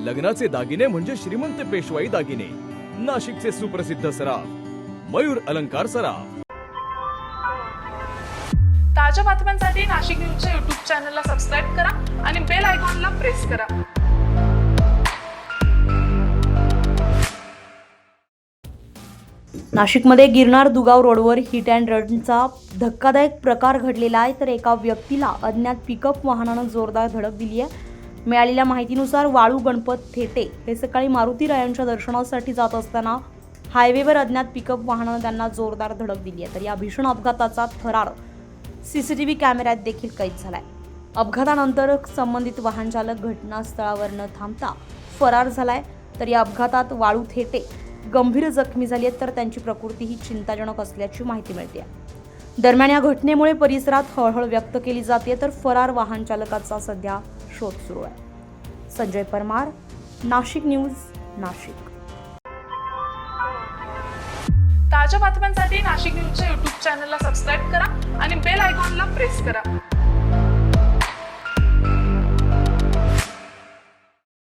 लग्नाचे दागिने म्हणजे श्रीमंत पेशवाई दागिने, नाशिकचे सुप्रसिद्ध सराफ मयूर अलंकार सराफ। ताज्या बातम्यांसाठी नाशिक न्यूजच्या YouTube चॅनलला सबस्क्राईब करा आणि बेल आयकॉनला प्रेस करा। नाशिकमध्ये गिरनार दुगाव रोडवर हिट अँड रनचा धक्कादायक प्रकार घडलेला आहे। तर एका व्यक्तीला अज्ञात पिकअप वाहनानं जोरदार धडक दिली आहे। मिळालेल्या माहितीनुसार वाळू गणपत थेटे हे सकाळी मारुती रायांच्या दर्शनासाठी जात असताना हायवेवर अज्ञात पिकअप वाहनानं त्यांना जोरदार धडक दिली आहे। तर या भीषण अपघाताचा थरार सीसीटीव्ही कॅमेऱ्यात देखील कैद झालाय। अपघातानंतर संबंधित वाहन चालक घटनास्थळावर न थांबता फरार झालाय। तर या अपघातात वाळू थेटे गंभीर जखमी झाली आहेत, तर त्यांची प्रकृती ही चिंताजनक असल्याची माहिती मिळते। दरम्यान या घटनेमुळे परिसरात हळहळ व्यक्त केली जाते। तर फरार वाहन चालकाचा सध्या शोध सुरू आहे। संजय परमार, नाशिक न्यूज, नाशिक। ताज्या बातम्यांसाठी नाशिक न्यूजच्या YouTube चॅनलला सबस्क्राईब करा आणि बेल आयकॉनला प्रेस करा।